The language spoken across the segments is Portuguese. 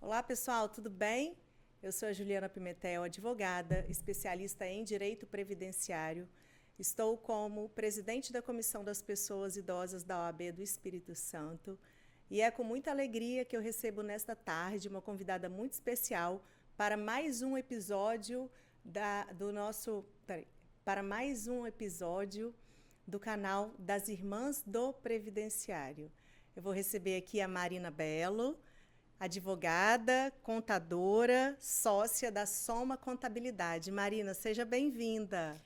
Olá, pessoal, tudo bem? Eu sou a Juliana Pimentel, advogada, especialista em direito previdenciário. Estou como presidente da Comissão das Pessoas Idosas da OAB do Espírito Santo e é com muita alegria que eu recebo nesta tarde uma convidada muito especial para mais um episódio para mais um episódio do canal das Irmãs do Previdenciário. Eu vou receber aqui a Marina Belo, advogada, contadora, sócia da Soma Contabilidade. Marina, seja bem-vinda.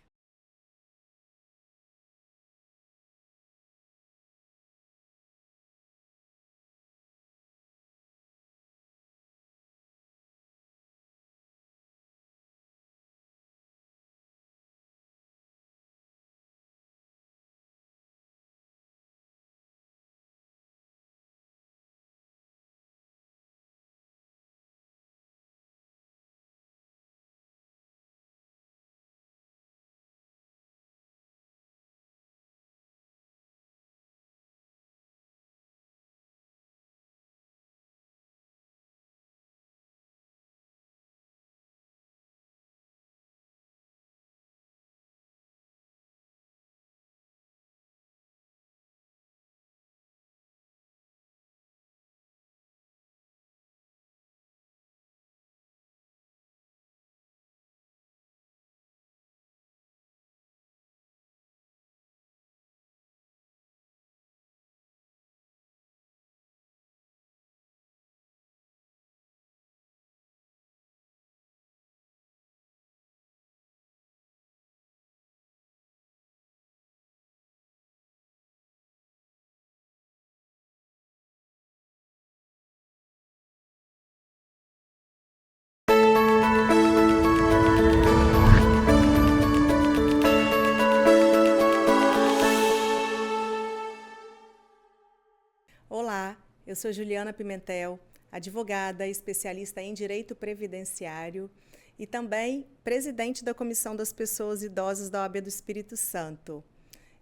Olá, eu sou Juliana Pimentel, advogada, especialista em direito previdenciário e também presidente da Comissão das Pessoas Idosas da OAB do Espírito Santo.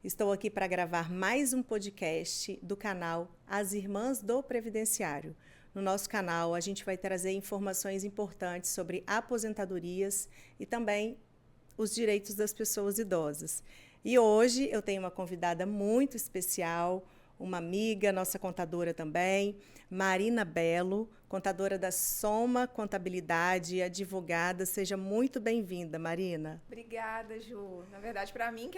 Estou aqui para gravar mais um podcast do canal As Irmãs do Previdenciário. No nosso canal, a gente vai trazer informações importantes sobre aposentadorias e também os direitos das pessoas idosas. E hoje eu tenho uma convidada muito especial, uma amiga, nossa contadora também, Marina Belo, contadora da Soma Contabilidade, advogada. Seja muito bem-vinda, Marina. Obrigada, Ju. Na verdade, para mim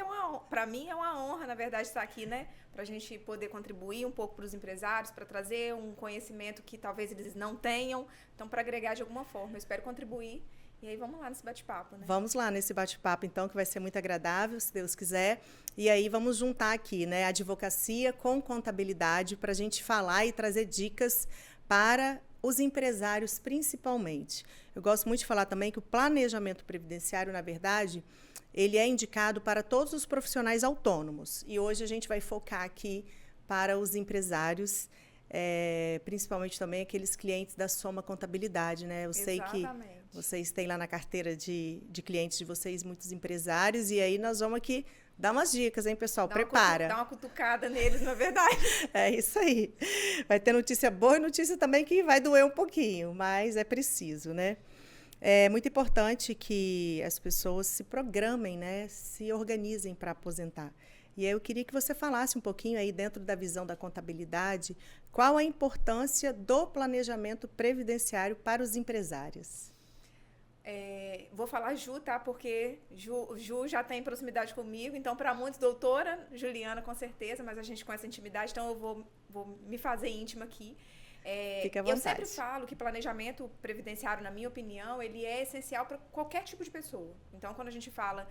é uma honra, na verdade, estar aqui, né? Para a gente poder contribuir um pouco para os empresários, para trazer um conhecimento que talvez eles não tenham. Então, para agregar de alguma forma, eu espero contribuir. E aí vamos lá nesse bate-papo, né? Vamos lá nesse bate-papo, então, que vai ser muito agradável, se Deus quiser. E aí vamos juntar aqui, né, advocacia com contabilidade para a gente falar e trazer dicas para os empresários, principalmente. Eu gosto muito de falar também que o planejamento previdenciário, na verdade, ele é indicado para todos os profissionais autônomos. E hoje a gente vai focar aqui para os empresários, principalmente também aqueles clientes da Soma Contabilidade, né? Eu sei que vocês têm lá na carteira de clientes de vocês muitos empresários, e aí nós vamos aqui dar umas dicas, hein, pessoal? Prepara. Dá uma cutucada neles, na verdade. É isso aí. Vai ter notícia boa e notícia também que vai doer um pouquinho, mas é preciso, né? É muito importante que as pessoas se programem, né? Se organizem para aposentar. E aí eu queria que você falasse um pouquinho aí dentro da visão da contabilidade, qual a importância do planejamento previdenciário para os empresários. Vou falar Ju, tá? Porque Ju já tem proximidade comigo, então para muitos, doutora Juliana, com certeza, mas a gente com essa intimidade, então eu vou me fazer íntima aqui. Fique à vontade. Eu sempre falo que planejamento previdenciário, na minha opinião, ele é essencial para qualquer tipo de pessoa. Então, quando a gente fala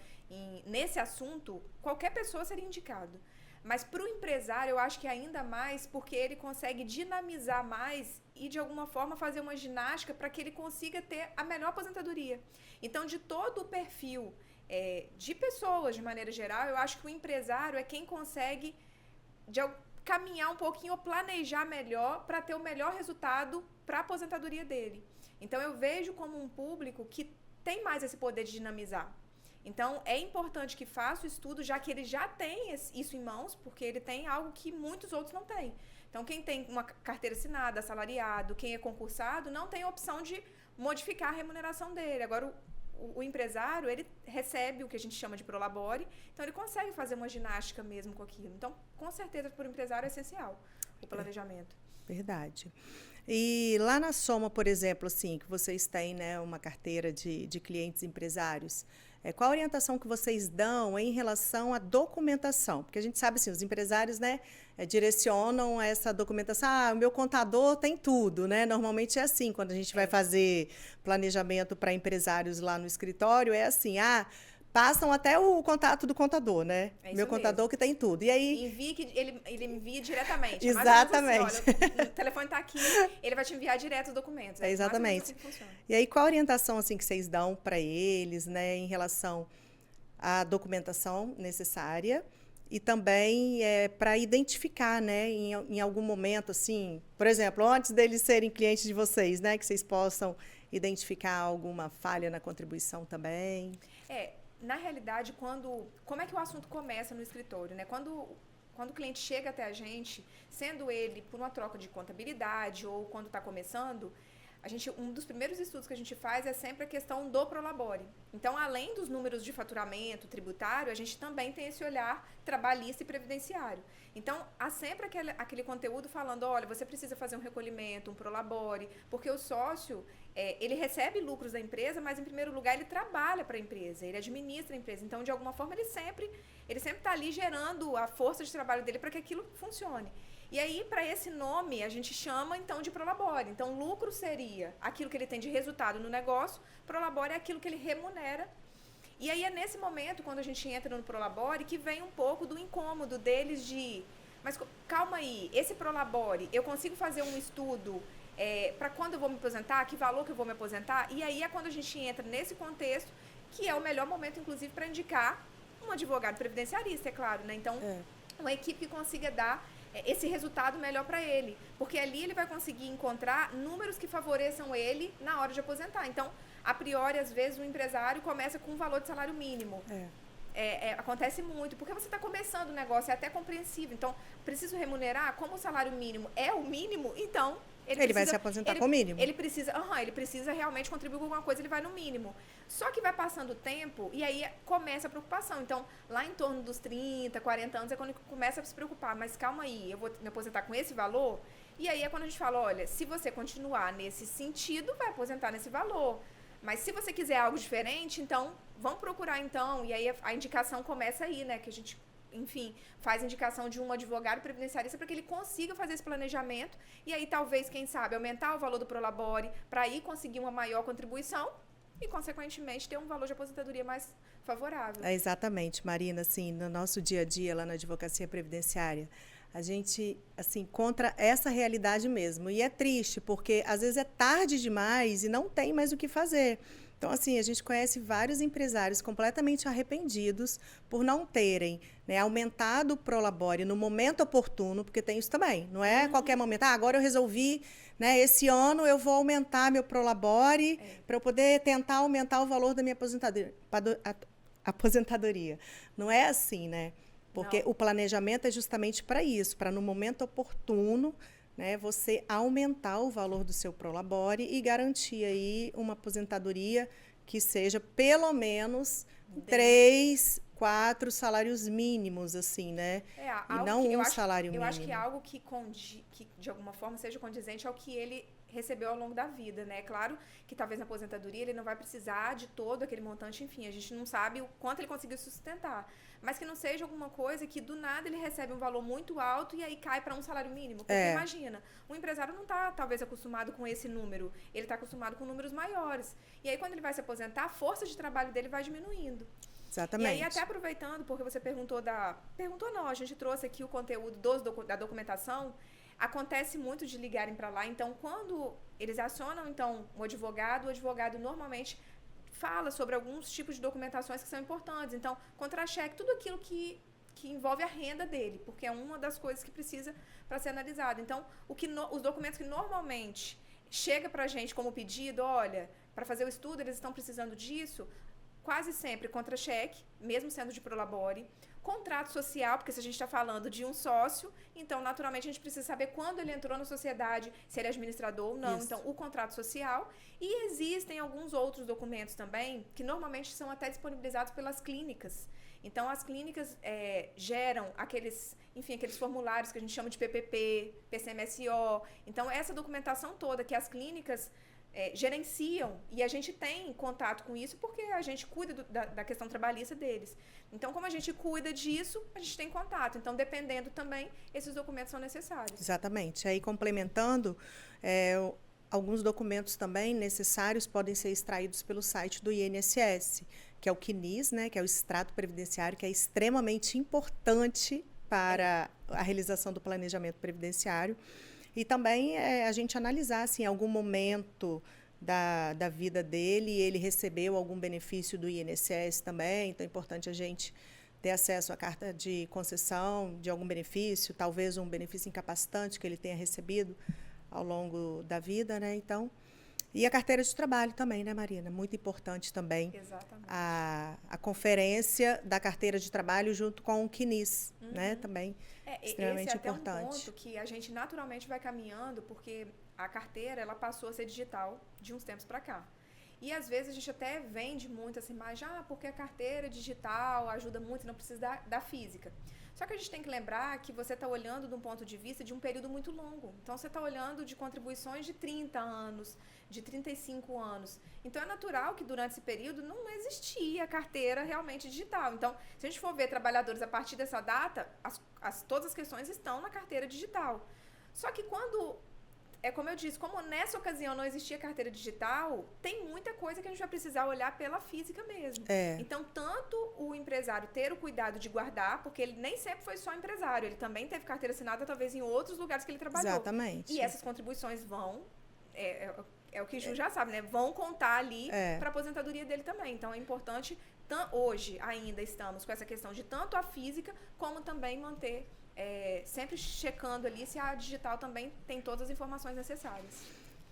nesse assunto, qualquer pessoa seria indicado. Mas para o empresário, eu acho que ainda mais, porque ele consegue dinamizar mais e, de alguma forma, fazer uma ginástica para que ele consiga ter a melhor aposentadoria. Então, de todo o perfil de pessoas, de maneira geral, eu acho que o empresário é quem consegue caminhar um pouquinho ou planejar melhor para ter o melhor resultado para a aposentadoria dele. Então, eu vejo como um público que tem mais esse poder de dinamizar. Então, é importante que faça o estudo, já que ele já tem isso em mãos, porque ele tem algo que muitos outros não têm. Então, quem tem uma carteira assinada, assalariado, quem é concursado, não tem a opção de modificar a remuneração dele. Agora, o empresário, ele recebe o que a gente chama de prolabore, então ele consegue fazer uma ginástica mesmo com aquilo. Então, com certeza, para o empresário é essencial o planejamento. Verdade. E lá na Soma, por exemplo, assim, que vocês têm, né, uma carteira de clientes empresários, qual a orientação que vocês dão em relação à documentação? Porque a gente sabe, assim, os empresários, né, direcionam essa documentação. Ah, o meu contador tem tudo, né? Normalmente é assim, quando a gente vai fazer planejamento para empresários lá no escritório, é assim, passam até o contato do contador, né? Meu contador mesmo. Que tem tudo. E aí ele envia diretamente. Exatamente. Assim, olha, o telefone está aqui, ele vai te enviar direto os documentos. Exatamente. Assim e aí qual a orientação assim que vocês dão para eles, né, em relação à documentação necessária e também para identificar, né, em algum momento assim, por exemplo, antes deles serem clientes de vocês, né, que vocês possam identificar alguma falha na contribuição também? Na realidade, como é que o assunto começa no escritório, né? Quando o cliente chega até a gente, sendo ele por uma troca de contabilidade ou quando está começando, um dos primeiros estudos que a gente faz é sempre a questão do prolabore. Então, além dos números de faturamento tributário, a gente também tem esse olhar trabalhista e previdenciário. Então, há sempre aquele conteúdo falando, olha, você precisa fazer um recolhimento, um prolabore, porque o sócio, ele recebe lucros da empresa, mas, em primeiro lugar, ele trabalha para a empresa, ele administra a empresa. Então, de alguma forma, ele sempre está ali gerando a força de trabalho dele para que aquilo funcione. E aí, para esse nome, a gente chama, então, de prolabore. Então, lucro seria aquilo que ele tem de resultado no negócio, prolabore é aquilo que ele remunera. E aí, é nesse momento, quando a gente entra no prolabore, que vem um pouco do incômodo deles mas calma aí, esse prolabore, eu consigo fazer um estudo para quando eu vou me aposentar, que valor que eu vou me aposentar? E aí é quando a gente entra nesse contexto, que é o melhor momento, inclusive, para indicar um advogado previdenciarista, é claro, né? Então, uma equipe que consiga dar esse resultado melhor para ele, porque ali ele vai conseguir encontrar números que favoreçam ele na hora de aposentar. Então, a priori, às vezes, o empresário começa com um valor de salário mínimo. Acontece muito, porque você está começando o negócio, é até compreensível. Então, preciso remunerar, como o salário mínimo é o mínimo, então... Ele vai se aposentar com o mínimo. Ele precisa realmente contribuir com alguma coisa, ele vai no mínimo. Só que vai passando o tempo e aí começa a preocupação. Então, lá em torno dos 30, 40 anos é quando começa a se preocupar. Mas calma aí, eu vou me aposentar com esse valor? E aí é quando a gente fala, olha, se você continuar nesse sentido, vai aposentar nesse valor. Mas se você quiser algo diferente, então, vamos procurar então. E aí a indicação começa aí, né? Que a gente... enfim, faz indicação de um advogado previdenciarista para que ele consiga fazer esse planejamento e aí talvez, quem sabe, aumentar o valor do prolabore para aí conseguir uma maior contribuição e, consequentemente, ter um valor de aposentadoria mais favorável. Exatamente, Marina, assim, no nosso dia a dia lá na advocacia previdenciária, a gente, assim, encontra essa realidade mesmo. E é triste, porque às vezes é tarde demais e não tem mais o que fazer. Então, assim, a gente conhece vários empresários completamente arrependidos por não terem, né, aumentado o prolabore no momento oportuno, porque tem isso também, não é qualquer momento. Agora eu resolvi, né, esse ano eu vou aumentar meu prolabore para eu poder tentar aumentar o valor da minha aposentadoria. Não é assim, né? Porque o planejamento é justamente para isso, para no momento oportuno, né, você aumentar o valor do seu prolabore e garantir aí uma aposentadoria que seja pelo menos 3, 4 salários mínimos, assim, né? E não um salário mínimo. Eu acho que é algo que de alguma forma seja condizente ao que ele recebeu ao longo da vida, né? Claro que talvez na aposentadoria ele não vai precisar de todo aquele montante, enfim, a gente não sabe o quanto ele conseguiu sustentar, mas que não seja alguma coisa que do nada ele recebe um valor muito alto e aí cai para um salário mínimo, porque imagina, um empresário não está talvez acostumado com esse número, ele está acostumado com números maiores, e aí quando ele vai se aposentar, a força de trabalho dele vai diminuindo. Exatamente. E aí, até aproveitando, porque você perguntou não, a gente trouxe aqui o conteúdo da documentação. Acontece muito de ligarem para lá. Então, quando eles acionam então o advogado normalmente fala sobre alguns tipos de documentações que são importantes. Então, contra-cheque, tudo aquilo que envolve a renda dele, porque é uma das coisas que precisa para ser analisado. Então, os documentos que normalmente chega para a gente como pedido, olha, para fazer o estudo eles estão precisando disso. quase sempre contra-cheque, mesmo sendo de prolabore. Contrato social, porque se a gente está falando de um sócio, então, naturalmente, a gente precisa saber quando ele entrou na sociedade, se ele é administrador ou não. Isso. Então, o contrato social. E existem alguns outros documentos também, que normalmente são até disponibilizados pelas clínicas. Então, as clínicas geram aqueles formulários que a gente chama de PPP, PCMSO. Então, essa documentação toda que as clínicas gerenciam, e a gente tem contato com isso porque a gente cuida da questão trabalhista deles. Então, como a gente cuida disso, a gente tem contato. Então, dependendo também, esses documentos são necessários. Exatamente. Aí, complementando, alguns documentos também necessários podem ser extraídos pelo site do INSS, que é o CNIS, né, que é o Extrato Previdenciário, que é extremamente importante para a realização do planejamento previdenciário. E também a gente analisar se em algum momento da vida dele ele recebeu algum benefício do INSS também. Então, é importante a gente ter acesso à carta de concessão de algum benefício, talvez um benefício incapacitante que ele tenha recebido ao longo da vida, né? Então, e a carteira de trabalho também, né, Marina? Muito importante também. Exatamente. A conferência da carteira de trabalho junto com o CNIS, né? Também extremamente esse é importante. Até um ponto que a gente naturalmente vai caminhando, porque a carteira ela passou a ser digital de uns tempos para cá. E às vezes a gente até vende muito essa imagem, porque a carteira digital ajuda muito, não precisa da física. Só que a gente tem que lembrar que você está olhando de um ponto de vista de um período muito longo. Então, você está olhando de contribuições de 30 anos, de 35 anos. Então, é natural que durante esse período não existia carteira realmente digital. Então, se a gente for ver trabalhadores a partir dessa data, todas as questões estão na carteira digital. Só que quando... como eu disse, como nessa ocasião não existia carteira digital, tem muita coisa que a gente vai precisar olhar pela física mesmo. Então, tanto o empresário ter o cuidado de guardar, porque ele nem sempre foi só empresário, ele também teve carteira assinada, talvez, em outros lugares que ele trabalhou. Exatamente. E essas contribuições vão... É o que Ju já sabe, né? Vão contar ali para a aposentadoria dele também. Então, é importante... Hoje, ainda estamos com essa questão de tanto a física, como também manter... sempre checando ali se a digital também tem todas as informações necessárias.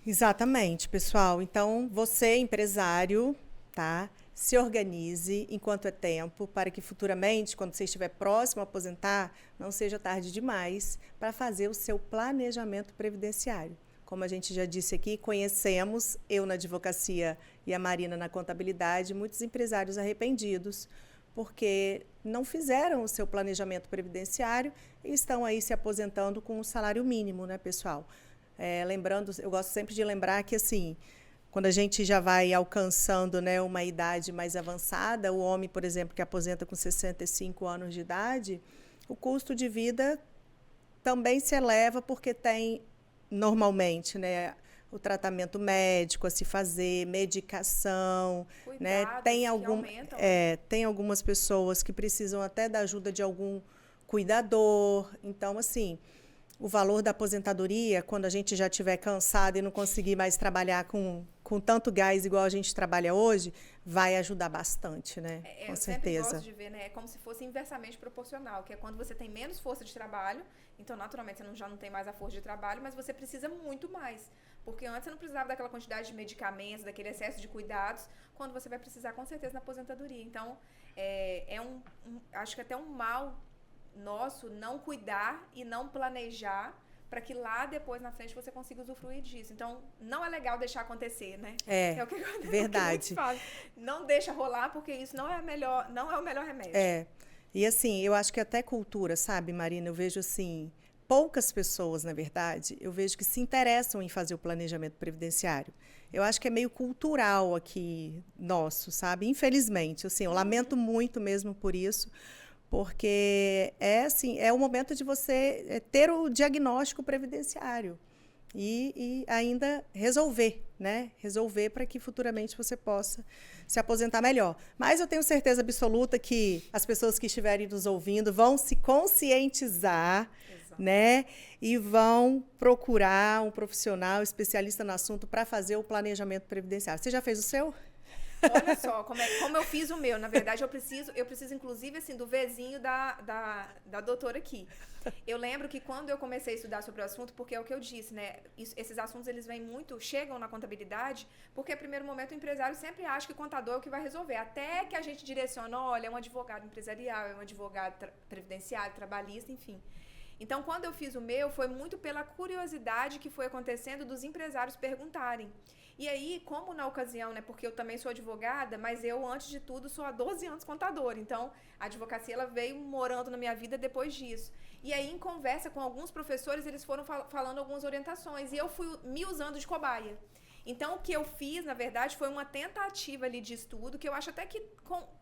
Exatamente, pessoal. Então, você, empresário, tá? Se organize enquanto é tempo, para que futuramente, quando você estiver próximo a aposentar, não seja tarde demais para fazer o seu planejamento previdenciário. Como a gente já disse aqui, conhecemos, eu na advocacia e a Marina na contabilidade, muitos empresários arrependidos, porque não fizeram o seu planejamento previdenciário e estão aí se aposentando com um salário mínimo, né, pessoal? Lembrando, eu gosto sempre de lembrar que, assim, quando a gente já vai alcançando, né, uma idade mais avançada, o homem, por exemplo, que aposenta com 65 anos de idade, o custo de vida também se eleva porque tem, normalmente, né, o tratamento médico a se fazer, medicação, né? Tem algumas pessoas que precisam até da ajuda de algum cuidador. Então, assim, o valor da aposentadoria, quando a gente já estiver cansado e não conseguir mais trabalhar com tanto gás igual a gente trabalha hoje, vai ajudar bastante, né? Com certeza. Eu sempre gosto de ver, né? É como se fosse inversamente proporcional, que é quando você tem menos força de trabalho, então, naturalmente, você já não tem mais a força de trabalho, mas você precisa muito mais. Porque antes você não precisava daquela quantidade de medicamentos, daquele excesso de cuidados, quando você vai precisar, com certeza, na aposentadoria. Então, acho que até um mal nosso não cuidar e não planejar para que lá depois, na frente, você consiga usufruir disso. Então, não é legal deixar acontecer, né? O que verdade. Não deixa rolar, porque isso não é o melhor remédio. E assim, eu acho que até cultura, sabe, Marina? Eu vejo assim... Poucas pessoas, na verdade, eu vejo que se interessam em fazer o planejamento previdenciário. Eu acho que é meio cultural aqui nosso, sabe? Infelizmente, assim, eu lamento muito mesmo por isso, porque é o momento de você ter o diagnóstico previdenciário e ainda resolver, né? Resolver para que futuramente você possa se aposentar melhor. Mas eu tenho certeza absoluta que as pessoas que estiverem nos ouvindo vão se conscientizar, né? E vão procurar um profissional especialista no assunto para fazer o planejamento previdenciário. Você já fez o seu? Olha só, como eu fiz o meu. Na verdade, eu preciso inclusive, assim, do vizinho da doutora aqui. Eu lembro que quando eu comecei a estudar sobre o assunto, porque é o que eu disse, né? Esses assuntos, eles vêm muito, chegam na contabilidade, porque, a primeiro momento, o empresário sempre acha que o contador é o que vai resolver. Até que a gente direciona, olha, é um advogado empresarial, é um advogado previdenciário, trabalhista, enfim. Então, quando eu fiz o meu, foi muito pela curiosidade que foi acontecendo dos empresários perguntarem. E aí, como na ocasião, né, porque eu também sou advogada, mas eu, antes de tudo, sou há 12 anos contadora. Então, a advocacia, ela veio morando na minha vida depois disso. E aí, em conversa com alguns professores, eles foram falando algumas orientações. E eu fui me usando de cobaia. Então, o que eu fiz, na verdade, foi uma tentativa ali de estudo, que eu acho até que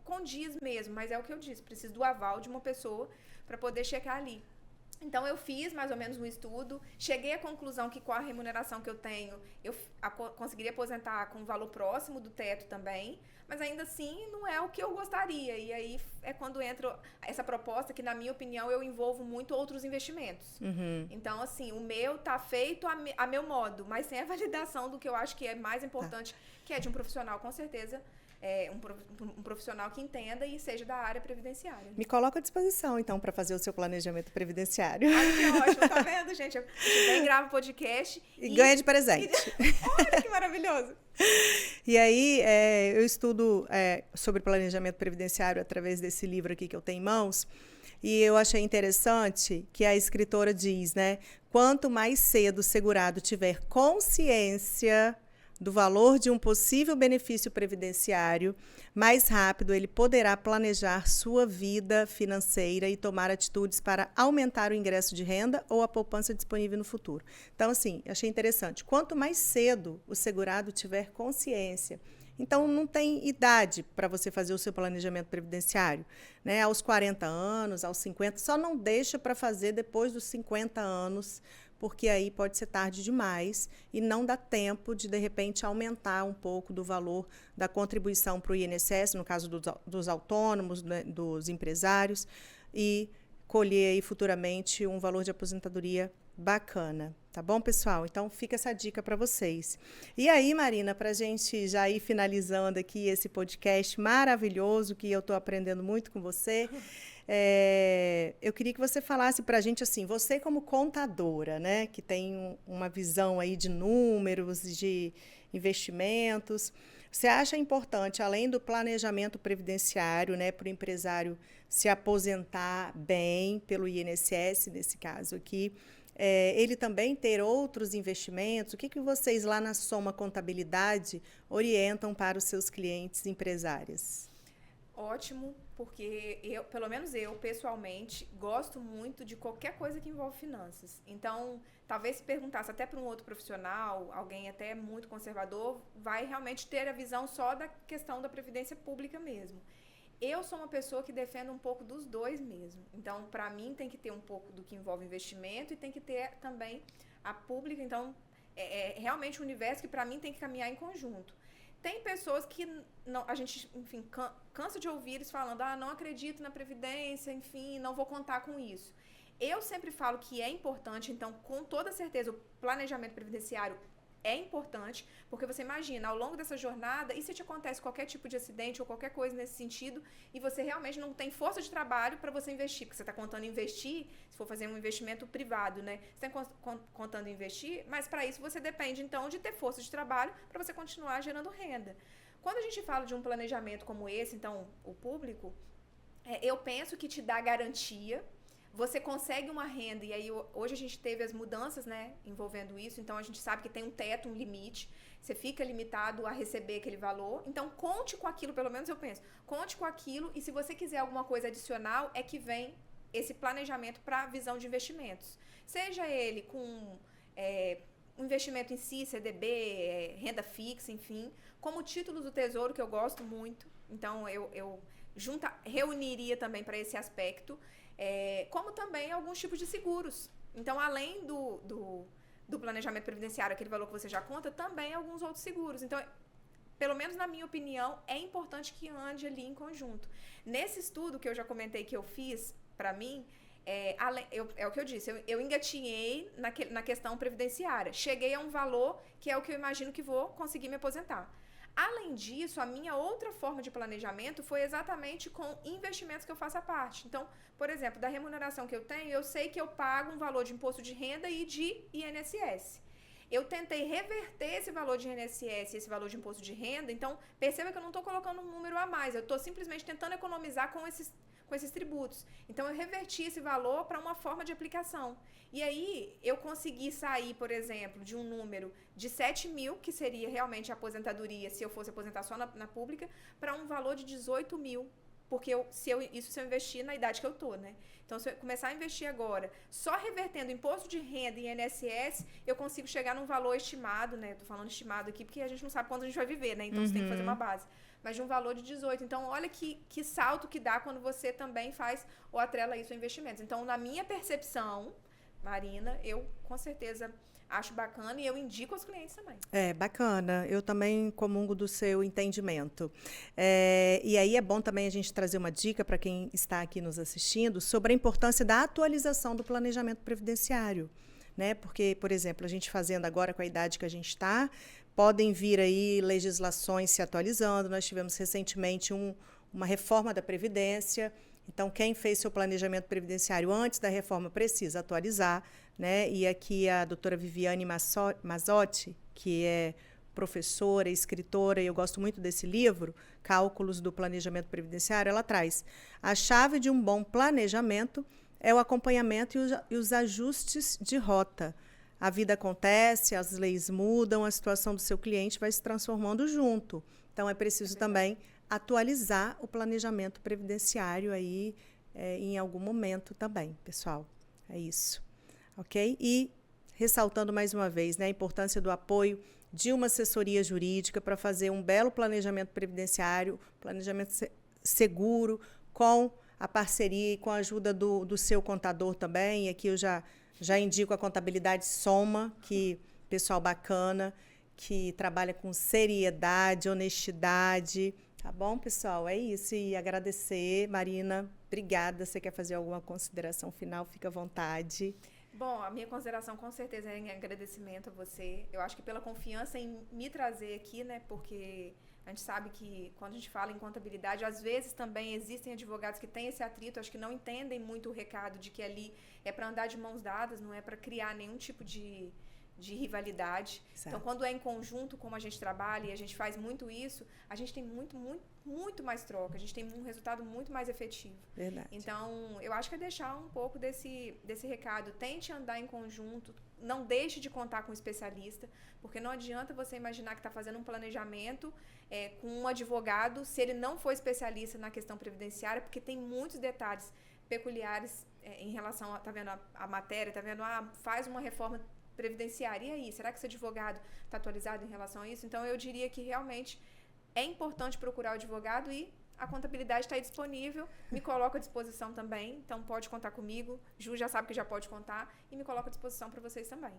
condiz mesmo, mas é o que eu disse, preciso do aval de uma pessoa para poder checar ali. Então, eu fiz mais ou menos um estudo, cheguei à conclusão que com a remuneração que eu tenho, eu conseguiria aposentar com um valor próximo do teto também, mas ainda assim não é o que eu gostaria. E aí é quando entra essa proposta que, na minha opinião, eu envolvo muito outros investimentos. Então, assim, o meu tá feito a meu modo, mas sem a validação do que eu acho que é mais importante, que é de um profissional, com certeza. Um profissional que entenda e seja da área previdenciária. Me coloca à disposição, então, para fazer o seu planejamento previdenciário. Ai, que ótimo, tá vendo, gente? Eu também gravo podcast. E ganha de presente. Olha que maravilhoso. E aí, eu estudo sobre planejamento previdenciário através desse livro aqui que eu tenho em mãos. E eu achei interessante que a escritora diz, né? Quanto mais cedo o segurado tiver consciência do valor de um possível benefício previdenciário, mais rápido ele poderá planejar sua vida financeira e tomar atitudes para aumentar o ingresso de renda ou a poupança disponível no futuro. Então, assim, achei interessante. Quanto mais cedo o segurado tiver consciência, então não tem idade para você fazer o seu planejamento previdenciário, né? Aos 40 anos, aos 50, só não deixa para fazer depois dos 50 anos, porque aí pode ser tarde demais e não dá tempo de repente, aumentar um pouco do valor da contribuição para o INSS, no caso dos autônomos, né, dos empresários, e colher aí futuramente um valor de aposentadoria bacana. Tá bom, pessoal? Então, fica essa dica para vocês. E aí, Marina, para a gente já ir finalizando aqui esse podcast maravilhoso, que eu estou aprendendo muito com você, eu queria que você falasse para a gente, assim, você como contadora, né, que tem uma visão aí de números, de investimentos, você acha importante, além do planejamento previdenciário, né, para o empresário se aposentar bem pelo INSS, nesse caso aqui, ele também ter outros investimentos? O que vocês lá na Soma Contabilidade orientam para os seus clientes empresários? Ótimo, porque pelo menos eu, pessoalmente, gosto muito de qualquer coisa que envolve finanças. Então, talvez se perguntasse até para um outro profissional, alguém até muito conservador, vai realmente ter a visão só da questão da previdência pública mesmo. Eu sou uma pessoa que defende um pouco dos dois mesmo. Então, para mim, tem que ter um pouco do que envolve investimento e tem que ter também a pública. Então, é realmente um universo que, para mim, tem que caminhar em conjunto. Tem pessoas que não, a gente, enfim, cansa de ouvir eles falando, não acredito na previdência, enfim, não vou contar com isso. Eu sempre falo que é importante, então, com toda certeza, o planejamento previdenciário é importante, porque você imagina, ao longo dessa jornada, e se te acontece qualquer tipo de acidente ou qualquer coisa nesse sentido, e você realmente não tem força de trabalho para você investir, porque você está contando investir, se for fazer um investimento privado, né? Você está contando investir, mas para isso você depende, então, de ter força de trabalho para você continuar gerando renda. Quando a gente fala de um planejamento como esse, então, o público, eu penso que te dá garantia. Você consegue uma renda, e aí hoje a gente teve as mudanças, né, envolvendo isso, então a gente sabe que tem um teto, um limite, você fica limitado a receber aquele valor, então conte com aquilo, pelo menos eu penso, conte com aquilo, e se você quiser alguma coisa adicional, é que vem esse planejamento para a visão de investimentos. Seja ele com um investimento em si, CDB, renda fixa, enfim, como títulos do Tesouro, que eu gosto muito, então eu reuniria também para esse aspecto, como também alguns tipos de seguros. Então, além do planejamento previdenciário, aquele valor que você já conta, também alguns outros seguros. Então, pelo menos na minha opinião, é importante que ande ali em conjunto. Nesse estudo que eu já comentei que eu fiz, para mim, é o que eu disse, eu engatinhei na questão previdenciária. Cheguei a um valor que é o que eu imagino que vou conseguir me aposentar. Além disso, a minha outra forma de planejamento foi exatamente com investimentos que eu faço à parte. Então, por exemplo, da remuneração que eu tenho, eu sei que eu pago um valor de imposto de renda e de INSS. Eu tentei reverter esse valor de INSS e esse valor de imposto de renda, então perceba que eu não estou colocando um número a mais, eu estou simplesmente tentando economizar com esses tributos. Então eu reverti esse valor para uma forma de aplicação. E aí eu consegui sair, por exemplo, de um número de 7 mil, que seria realmente a aposentadoria se eu fosse aposentar só na pública, para um valor de 18 mil. Porque isso se eu investir na idade que eu tô, né? Então, se eu começar a investir agora, só revertendo imposto de renda e INSS, eu consigo chegar num valor estimado, né? Tô falando estimado aqui porque a gente não sabe quanto a gente vai viver, né? Então, você tem que fazer uma base. Mas de um valor de 18. Então, olha que salto que dá quando você também faz ou atrela isso a investimentos. Então, na minha percepção, Marina, eu com certeza acho bacana e eu indico aos clientes também. É, bacana. Eu também comungo do seu entendimento. E aí é bom também a gente trazer uma dica para quem está aqui nos assistindo sobre a importância da atualização do planejamento previdenciário, né? Porque, por exemplo, a gente fazendo agora com a idade que a gente está, podem vir aí legislações se atualizando. Nós tivemos recentemente uma reforma da Previdência. Então, quem fez seu planejamento previdenciário antes da reforma precisa atualizar, né? E aqui a doutora Viviane Mazzotti, que é professora, escritora, e eu gosto muito desse livro, Cálculos do Planejamento Previdenciário, ela traz: a chave de um bom planejamento é o acompanhamento e os ajustes de rota. A vida acontece, as leis mudam, a situação do seu cliente vai se transformando junto. Então, é preciso também atualizar o planejamento previdenciário aí em algum momento também, pessoal. É isso. Ok? E ressaltando mais uma vez, né, a importância do apoio de uma assessoria jurídica para fazer um belo planejamento previdenciário, planejamento seguro, com a parceria e com a ajuda do seu contador também. E aqui eu já indico a Contabilidade Soma, que pessoal bacana, que trabalha com seriedade, honestidade. Tá bom, pessoal? É isso. E agradecer, Marina, obrigada. Você quer fazer alguma consideração final? Fica à vontade. Bom, a minha consideração com certeza é em agradecimento a você. Eu acho que pela confiança em me trazer aqui, né? Porque a gente sabe que quando a gente fala em contabilidade, às vezes também existem advogados que têm esse atrito, acho que não entendem muito o recado de que ali é para andar de mãos dadas, não é para criar nenhum tipo de rivalidade. Exato. Então, quando é em conjunto, como a gente trabalha e a gente faz muito isso, a gente tem muito mais troca, a gente tem um resultado muito mais efetivo. Verdade. Então, eu acho que é deixar um pouco desse recado. Tente andar em conjunto, não deixe de contar com um especialista, porque não adianta você imaginar que está fazendo um planejamento com um advogado se ele não for especialista na questão previdenciária, porque tem muitos detalhes peculiares em relação a, tá vendo, a matéria, tá vendo, faz uma reforma previdenciária. E aí, será que esse advogado está atualizado em relação a isso? Então, eu diria que realmente é importante procurar o advogado e a contabilidade está aí disponível. Me coloco à disposição também. Então, pode contar comigo. Ju já sabe que já pode contar. E me coloco à disposição para vocês também.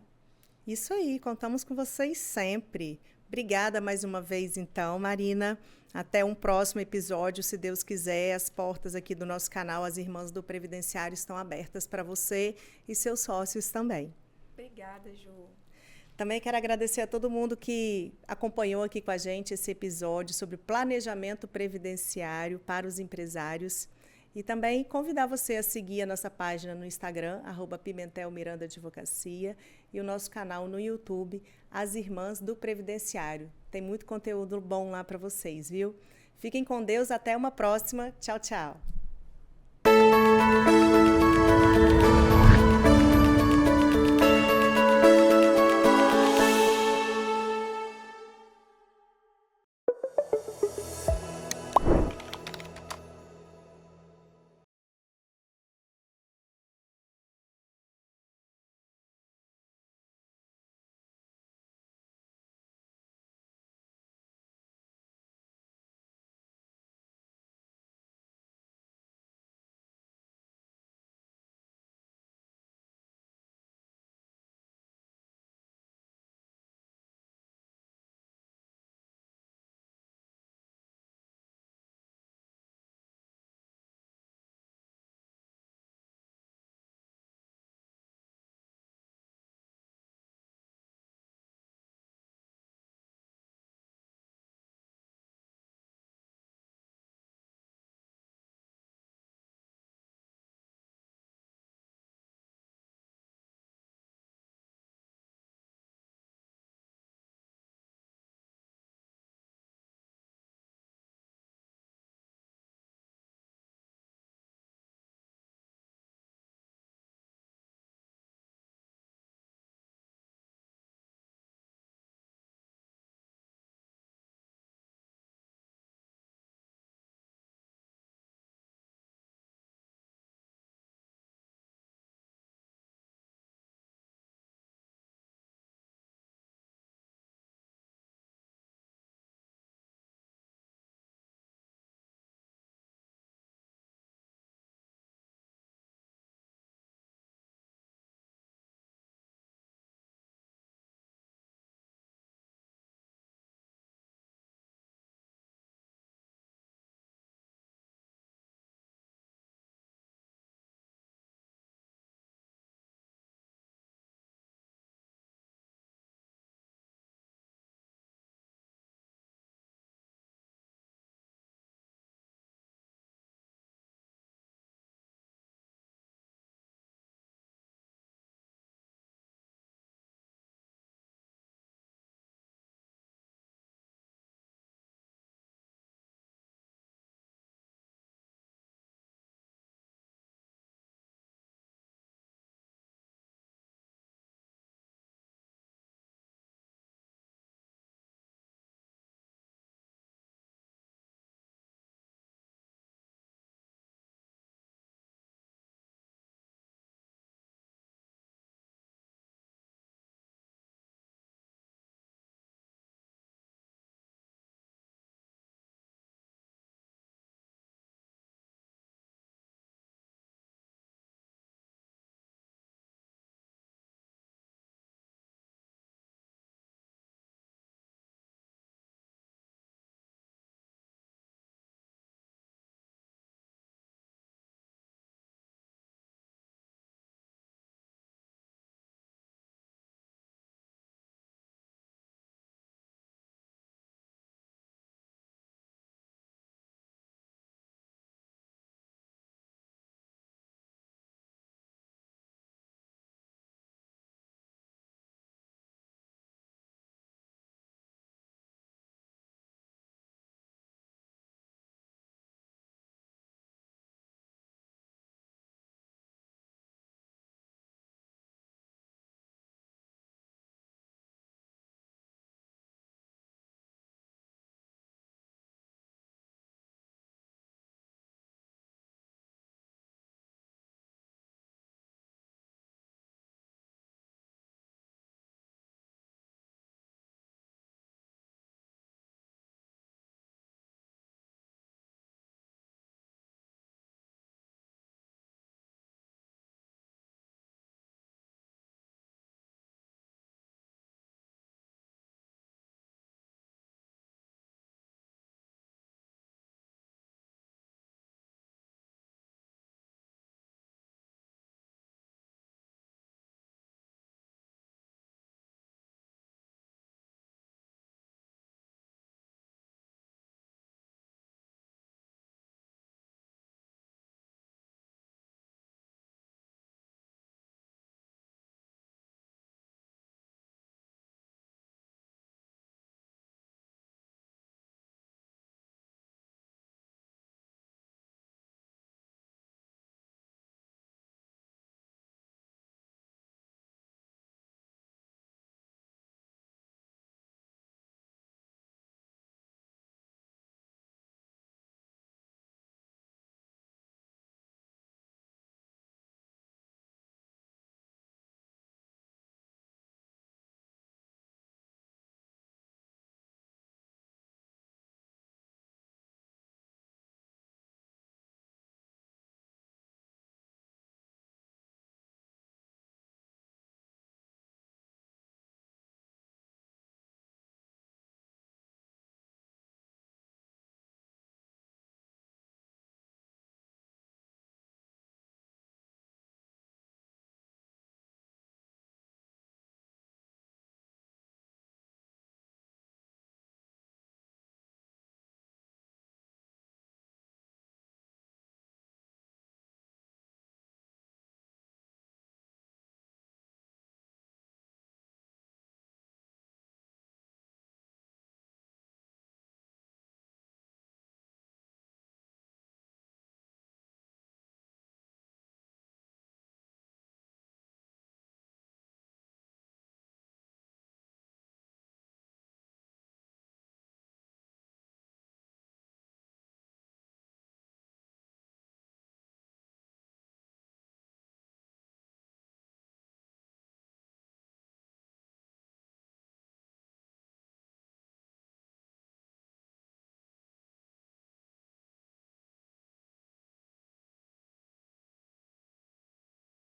Isso aí, contamos com vocês sempre. Obrigada mais uma vez, então, Marina. Até um próximo episódio, se Deus quiser. As portas aqui do nosso canal, As Irmãs do Previdenciário, estão abertas para você e seus sócios também. Obrigada, Ju. Também quero agradecer a todo mundo que acompanhou aqui com a gente esse episódio sobre planejamento previdenciário para os empresários. E também convidar você a seguir a nossa página no Instagram, @PimentelMirandaAdvocacia, e o nosso canal no YouTube, As Irmãs do Previdenciário. Tem muito conteúdo bom lá para vocês, viu? Fiquem com Deus, até uma próxima. Tchau, tchau.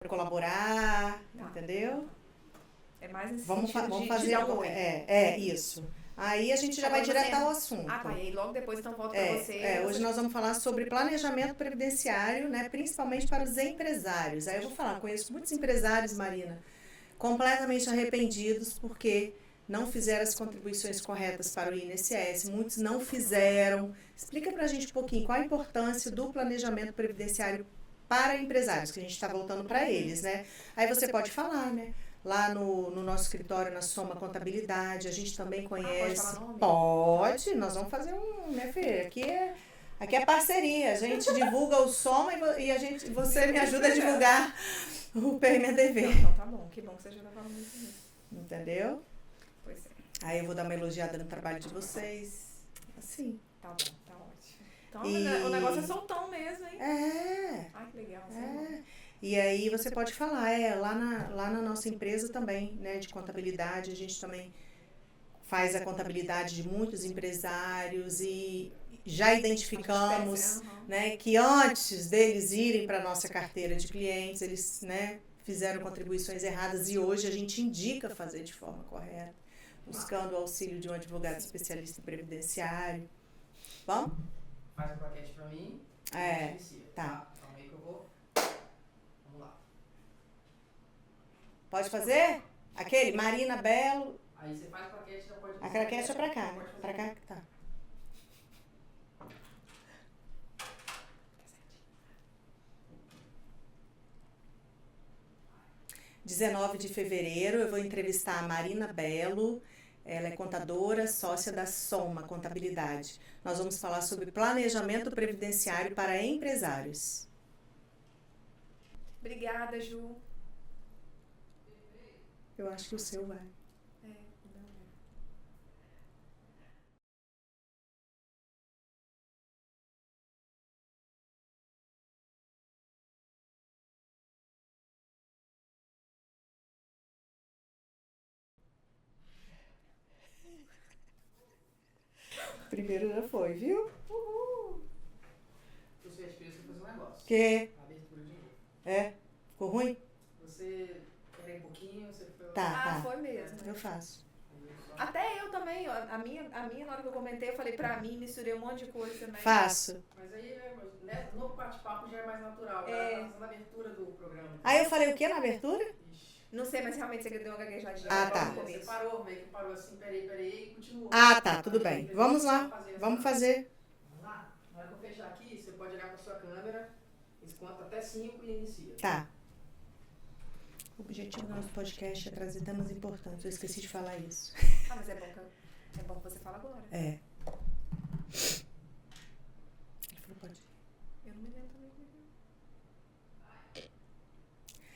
colaborar, entendeu? É mais nesse Vamos sentido fazer de dar algo. oi. Isso. Aí a gente já vai Agora direto você- ao assunto. Ah, tá. E aí logo depois então volto pra você. Hoje nós vamos falar sobre planejamento previdenciário, né, principalmente para os empresários. Aí eu vou falar, conheço muitos empresários, Marina, completamente arrependidos porque não fizeram as contribuições corretas para o INSS, muitos não fizeram. Explica para a gente um pouquinho qual a importância do planejamento previdenciário para empresários, que a gente está voltando para eles, né? Aí você pode falar, né? Lá no nosso escritório, na Soma Contabilidade, a gente também conhece. Pode falar nome? Pode, nós vamos fazer minha filha, aqui é parceria, a gente divulga o Soma e você me ajuda a divulgar o PMDV. Então tá bom, que bom que você já tá falando muito nisso. Entendeu? Pois é. Aí eu vou dar uma elogiada no trabalho de vocês. Assim. Tá bom, tá ótimo. Então o negócio é soltão mesmo, hein? Ai, que legal. E aí você pode falar, lá na nossa empresa também, né, de contabilidade, a gente também faz a contabilidade de muitos empresários e já identificamos, né, que antes deles irem para a nossa carteira de clientes, eles, né, fizeram contribuições erradas e hoje a gente indica fazer de forma correta, buscando o auxílio de um advogado especialista em previdenciário. Bom? Faz a plaquete para mim. Tá. Calma aí que eu vou. Vamos lá. Pode fazer? Aquele, Marina Belo. Aí você faz a plaquete, já pode. A craquete é pra cá, né? Pra cá, tá. Dia 19 de fevereiro eu vou entrevistar a Marina Belo. Ela é contadora, sócia da Soma Contabilidade. Nós vamos falar sobre planejamento previdenciário para empresários. Obrigada, Ju. Eu acho que o seu vai. Primeiro já foi, viu? Uhul. Eu sou espírito, você fazer um negócio. Que? Abertura de novo. Ficou ruim? Você quer um pouquinho, você foi. Tá. Foi mesmo. Eu faço. Até eu também, a minha, na hora que eu comentei, eu falei pra mim, misturei um monte de coisa também. Faço. Mas aí, né, no bate-papo já é mais natural. Tá fazendo a abertura do programa. Aí eu falei o que na abertura? Ixi. Não sei, mas realmente você deu uma gaguejadinha. Tá. Você parou, meio que parou assim, peraí, e continuou. Tá, tudo bem. Vamos lá. Vamos fazer. Vamos lá? Na hora que eu fechar aqui, você pode olhar pra sua câmera, conta até 5 e inicia. Tá. O objetivo do nosso podcast é trazer temas importantes. Eu esqueci de falar isso. Mas é bom que você fala agora.